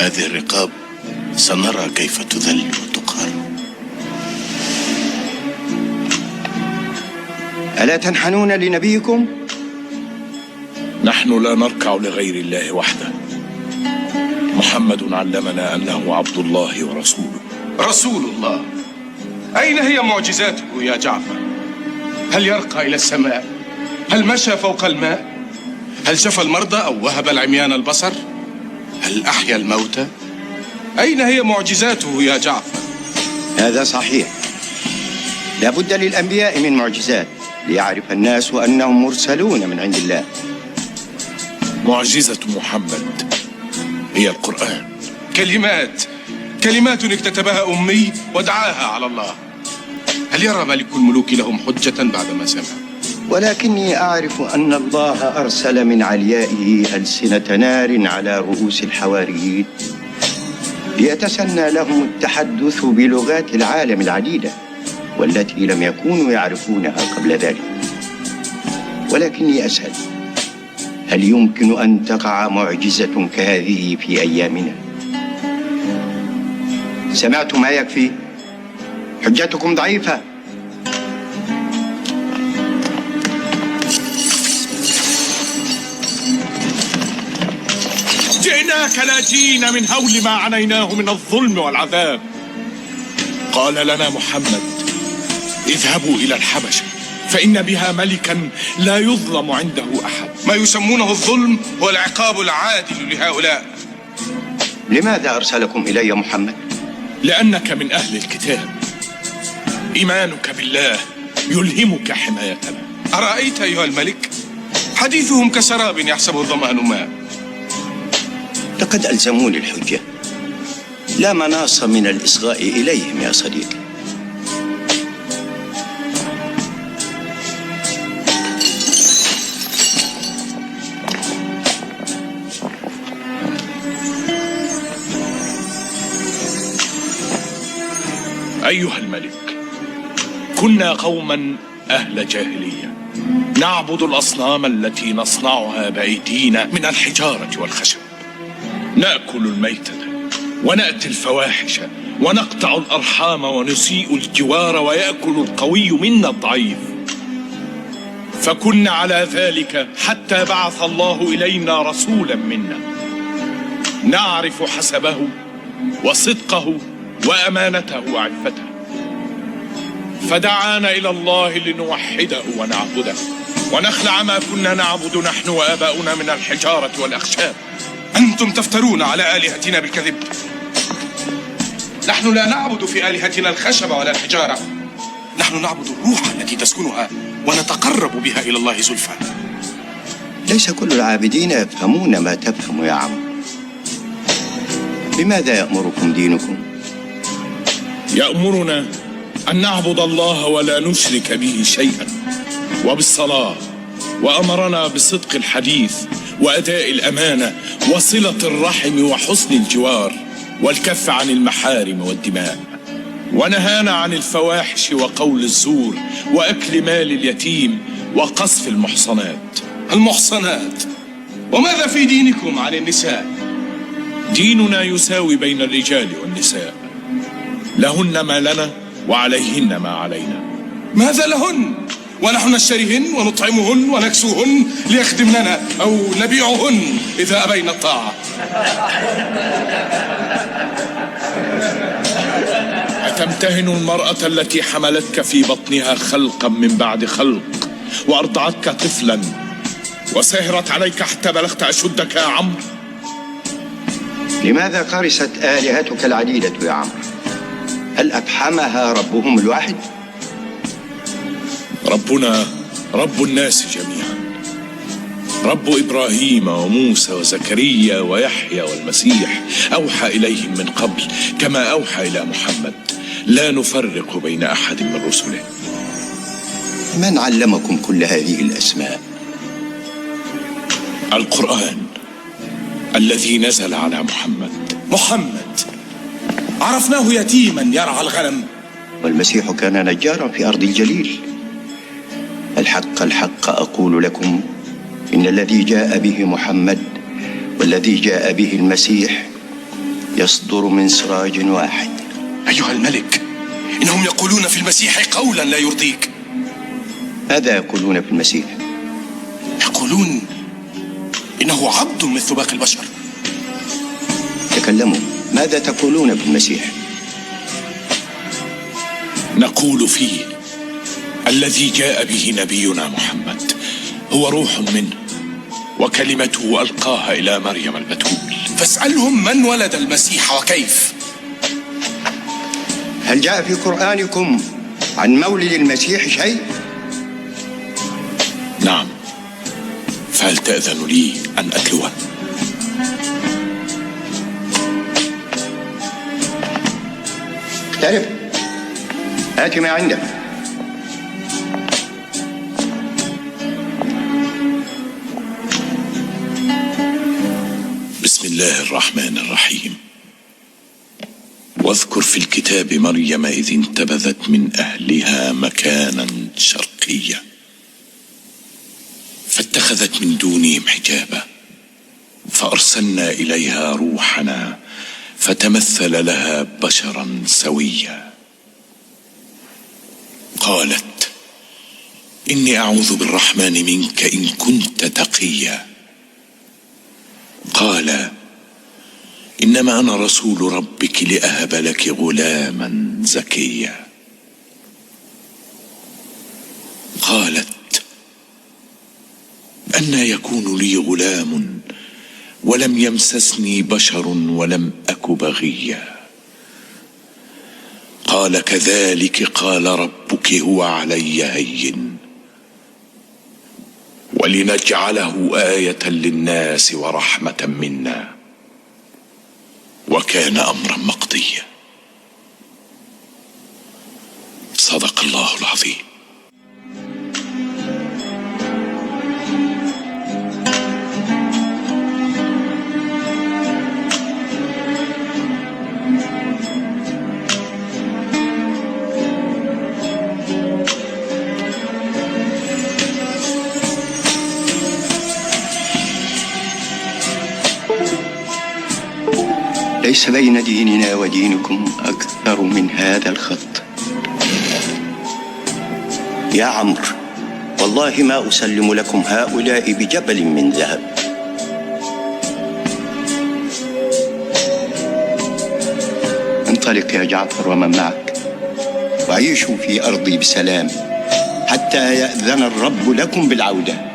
هذه الرقاب سنرى كيف تذل وتقهر. ألا تنحنون لنبيكم؟ نحن لا نركع لغير الله وحده. محمد علمنا أنه عبد الله ورسوله. رسول الله؟ أين هي معجزاته يا جعفر؟ هل يرقى إلى السماء؟ هل مشى فوق الماء؟ هل شفى المرضى أو وهب العميان البصر؟ هل أحيا الموتى؟ أين هي معجزاته يا جعفر؟ هذا صحيح، لا بد للأنبياء من معجزات ليعرف الناس أنهم مرسلون من عند الله. معجزة محمد هي القرآن. كلمات اكتتبها أمي ودعاها على الله. هل يرى ملك الملوك لهم حجة بعدما سمع؟ ولكني أعرف أن الله أرسل من عليائه ألسنة نار على رؤوس الحواريين ليتسنى لهم التحدث بلغات العالم العديدة والتي لم يكونوا يعرفونها قبل ذلك. ولكني أسأل، هل يمكن أن تقع معجزة كهذه في أيامنا؟ سمعتم ما يكفي؟ حجتكم ضعيفة. جئناك لاجئين من هول ما عنيناه من الظلم والعذاب. قال لنا محمد: اذهبوا إلى الحبشة فإن بها ملكا لا يظلم عنده أحد. ما يسمونه الظلم هو العقاب العادل لهؤلاء. لماذا أرسلكم إلي محمد؟ لأنك من أهل الكتاب، إيمانك بالله يلهمك حمايتنا. أرأيت أيها الملك؟ حديثهم كسراب يحسبه الظمآن ماء. لقد ألزموني الحجة، لا مناص من الإصغاء إليهم يا صديقي. أيها الملك، كنا قوما أهل جاهلية نعبد الأصنام التي نصنعها بأيدينا من الحجارة والخشب، نأكل الميتة ونأتي الفواحش ونقطع الأرحام ونسيء الجوار ويأكل القوي منا الضعيف. فكنا على ذلك حتى بعث الله إلينا رسولا منا نعرف حسبه وصدقه وأمانته وعفته، فدعانا إلى الله لنوحده ونعبده ونخلع ما كنا نعبد نحن وآباؤنا من الحجارة والأخشاب. أنتم تفترون على آلهتنا بالكذب. نحن لا نعبد في آلهتنا الخشب ولا الحجارة، نحن نعبد الروح التي تسكنها ونتقرب بها إلى الله زلفى. ليس كل العابدين يفهمون ما تفهم يا عم. بماذا يأمركم دينكم؟ يأمرنا أن نعبد الله ولا نشرك به شيئا، وبالصلاة، وأمرنا بصدق الحديث وأداء الأمانة وصلة الرحم وحسن الجوار والكف عن المحارم والدماء، ونهانا عن الفواحش وقول الزور وأكل مال اليتيم وقذف المحصنات. المحصنات؟ وماذا في دينكم عن النساء؟ ديننا يساوي بين الرجال والنساء، لهن ما لنا وعليهن ما علينا. ماذا لهن؟ ونحن نشتريهن ونطعمهن ونكسوهن ليخدمننا أو نبيعهن إذا أبين الطاعة. أتمتهن المرأة التي حملتك في بطنها خلقا من بعد خلق وأرضعتك طفلا وسهرت عليك حتى بلغت أشدك يا عمرو؟ لماذا قرست آلهتك العديدة يا عمرو؟ هل أفحمها ربهم الواحد؟ ربنا رب الناس جميعا، رب إبراهيم وموسى وزكريا ويحيى والمسيح، أوحى إليهم من قبل كما أوحى إلى محمد، لا نفرق بين أحد من رسله. من علمكم كل هذه الأسماء؟ القرآن الذي نزل على محمد عرفناه يتيما يرعى الغنم، والمسيح كان نجارا في أرض الجليل. الحق أقول لكم إن الذي جاء به محمد والذي جاء به المسيح يصدر من سراج واحد. أيها الملك، إنهم يقولون في المسيح قولا لا يرضيك. ماذا يقولون في المسيح؟ يقولون إنه عبد مثل باقي البشر. تكلموا، ماذا تقولون في المسيح؟ نقول فيه الذي جاء به نبينا محمد هو روح منه وكلمته ألقاها إلى مريم البتول. فاسألهم من ولد المسيح وكيف. هل جاء في قرآنكم عن مولد المسيح شيء؟ نعم، فهل تأذن لي أن أتلوه؟ اقترب، هات ما عندك. بسم الله الرحمن الرحيم. واذكر في الكتاب مريم إذ انتبذت من أهلها مكانا شرقيا فاتخذت من دونهم حجابا فأرسلنا إليها روحنا فتمثل لها بشرا سويا. قالت إني أعوذ بالرحمن منك إن كنت تقيا. قال إنما أنا رسول ربك لأهب لك غلاما زكيا. قالت أنى يكون لي غلام ولم يمسسني بشر ولم أك بغيا. قال كذلك قال ربك هو علي هين ولنجعله آية للناس ورحمة منا وكان أمرا مقضيا. صدق الله العظيم. ليس بين ديننا ودينكم أكثر من هذا الخط. يا عمرو، والله ما أسلم لكم هؤلاء بجبل من ذهب. انطلق يا جعفر ومن معك وعيشوا في أرضي بسلام حتى يأذن الرب لكم بالعودة.